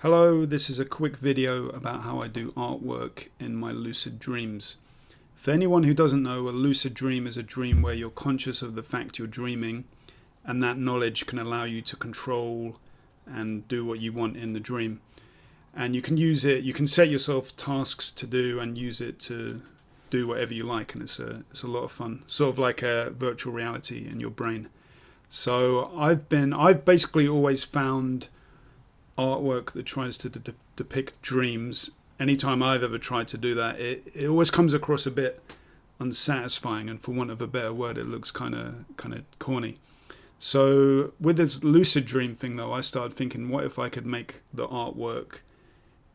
Hello, this is a quick video about how I do artwork in my lucid dreams. For anyone who doesn't know, a lucid dream is a dream where you're conscious of the fact you're dreaming, and that knowledge can allow you to control and do what you want in the dream. And you can use it, you can set yourself tasks to do and use it to do whatever you like, and it's a lot of fun. Sort of like a virtual reality in your brain. So I've basically always found artwork that tries to depict dreams. Anytime I've ever tried to do that, it always comes across a bit unsatisfying, and for want of a better word, it looks kind of corny. So with this lucid dream thing though, I started thinking, what if I could make the artwork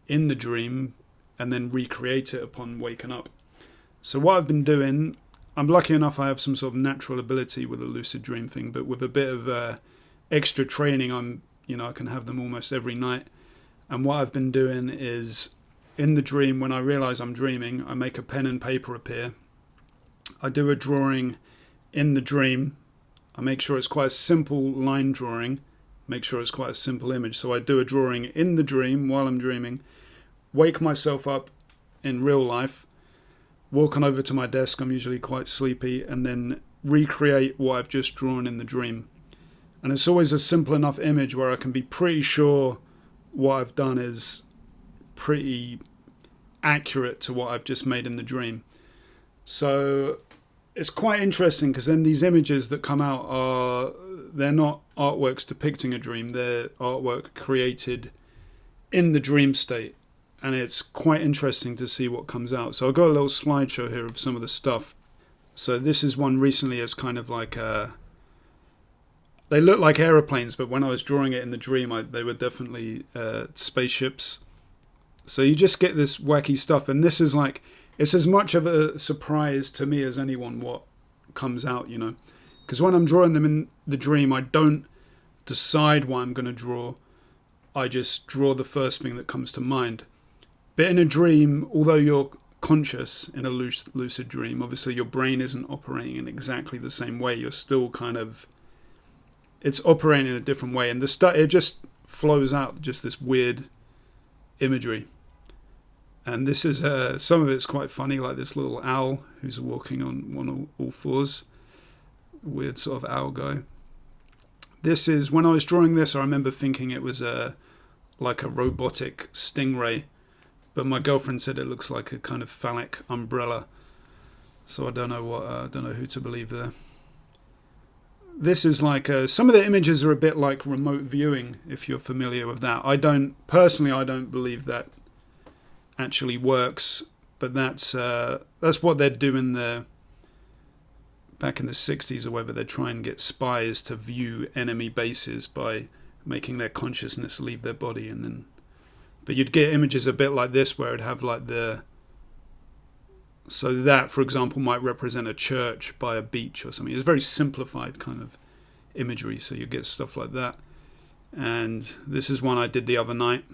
in the dream and then recreate it upon waking up? So what I've been doing, I'm lucky enough I have some sort of natural ability with the lucid dream thing, but with a bit of extra training, I can have them almost every night. And what I've been doing is, in the dream, when I realize I'm dreaming, I make a pen and paper appear. I do a drawing in the dream. I make sure it's quite a simple line drawing, make sure it's quite a simple image. So I do a drawing in the dream while I'm dreaming, wake myself up in real life, walk on over to my desk, I'm usually quite sleepy, and then recreate what I've just drawn in the dream. And it's always a simple enough image where I can be pretty sure what I've done is pretty accurate to what I've just made in the dream. So it's quite interesting, because then these images that come out they're not artworks depicting a dream, they're artwork created in the dream state. And it's quite interesting to see what comes out. So I've got a little slideshow here of some of the stuff. So this is one recently as kind of like they look like aeroplanes, but when I was drawing it in the dream, they were definitely spaceships. So you just get this wacky stuff, and this is like, it's as much of a surprise to me as anyone what comes out, because when I'm drawing them in the dream, I don't decide what I'm going to draw. I just draw the first thing that comes to mind. But in a dream, although you're conscious in a lucid dream, obviously your brain isn't operating in exactly the same way. You're still it's operating in a different way, and it just flows out, just this weird imagery. And this is some of it's quite funny, like this little owl who's walking on all fours, weird sort of owl guy. This is, when I was drawing this, I remember thinking it was like a robotic stingray, but my girlfriend said it looks like a kind of phallic umbrella, so I don't know who to believe there. This is like some of the images are a bit like remote viewing, if you're familiar with that. I don't believe that actually works, but that's what they're doing there back in the 60s or whatever. They're trying to get spies to view enemy bases by making their consciousness leave their body, but you'd get images a bit like this where it'd have like so that, for example, might represent a church by a beach or something. It's very simplified kind of imagery, so you get stuff like that. And this is one I did the other night.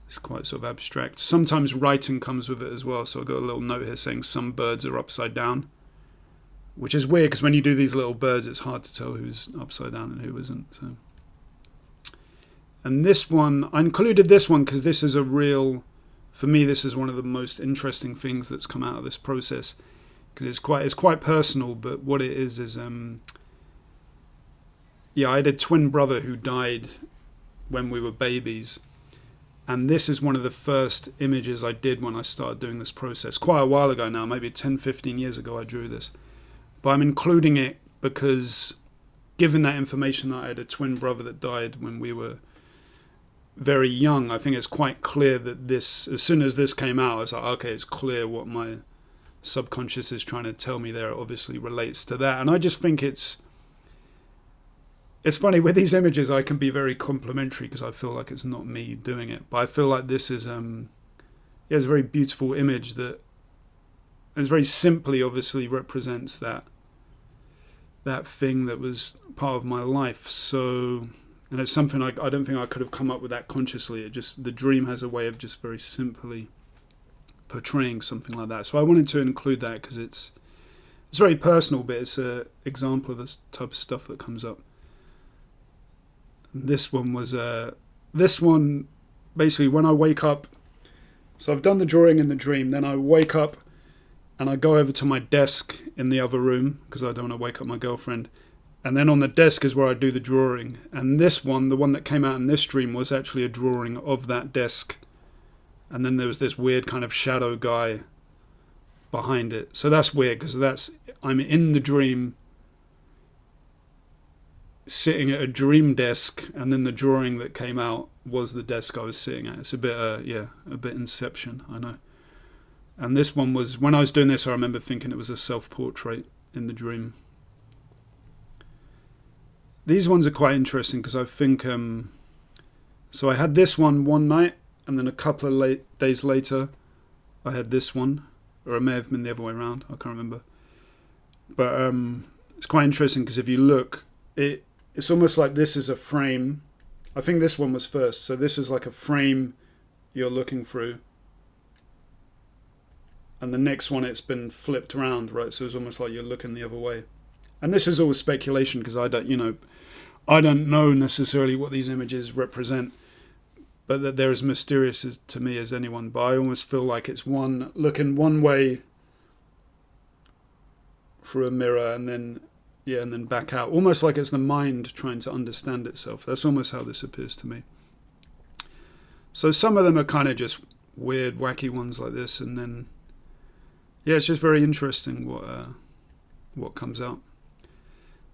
It's quite sort of abstract. Sometimes writing comes with it as well, so I've got a little note here saying some birds are upside down, which is weird, because when you do these little birds, it's hard to tell who's upside down and who isn't. So. And this one, I included this one because this is for me, this is one of the most interesting things that's come out of this process, because it's quite personal. But what it is I had a twin brother who died when we were babies, and this is one of the first images I did when I started doing this process. Quite a while ago now, maybe 10-15 years ago I drew this, but I'm including it because, given that information that I had a twin brother that died when we were very young, I think it's quite clear that as soon as this came out, I was like, okay, it's clear what my subconscious is trying to tell me there. It obviously relates to that. And I just think it's funny, with these images I can be very complimentary because I feel like it's not me doing it, but I feel like this is it's a very beautiful image that is very simply obviously represents that thing that was part of my life. So, and it's something I don't think I could have come up with that consciously. The dream has a way of just very simply portraying something like that. So I wanted to include that because it's very personal, but it's an example of this type of stuff that comes up. This one basically when I wake up, so I've done the drawing in the dream, then I wake up and I go over to my desk in the other room because I don't want to wake up my girlfriend. And then on the desk is where I do the drawing. And this one, the one that came out in this dream, was actually a drawing of that desk. And then there was this weird kind of shadow guy behind it. So that's weird because I'm in the dream sitting at a dream desk, and then the drawing that came out was the desk I was sitting at. It's a bit, a bit Inception, I know. And this one was, when I was doing this, I remember thinking it was a self-portrait in the dream. These ones are quite interesting because I think, so I had this one night, and then a couple of days later, I had this one, or it may have been the other way around, I can't remember. But it's quite interesting because if you look, it's almost like this is a frame. I think this one was first, so this is like a frame you're looking through. And the next one, it's been flipped around, right? So it's almost like you're looking the other way. And this is always speculation because I don't know necessarily what these images represent, but that they're as mysterious to me as anyone. But I almost feel like it's one looking one way through a mirror and then back out. Almost like it's the mind trying to understand itself. That's almost how this appears to me. So some of them are kind of just weird, wacky ones like this, and then it's just very interesting what comes out.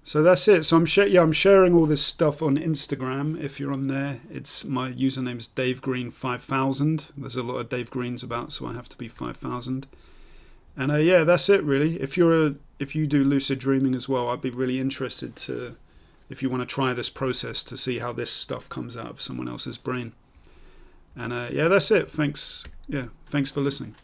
So that's it. So I'm sharing all this stuff on Instagram. If you're on there, my username's DaveGreen5000. There's a lot of Dave Greens about, so I have to be 5000. And that's it really. If you do lucid dreaming as well, I'd be really interested if you want to try this process to see how this stuff comes out of someone else's brain. And that's it. Thanks for listening.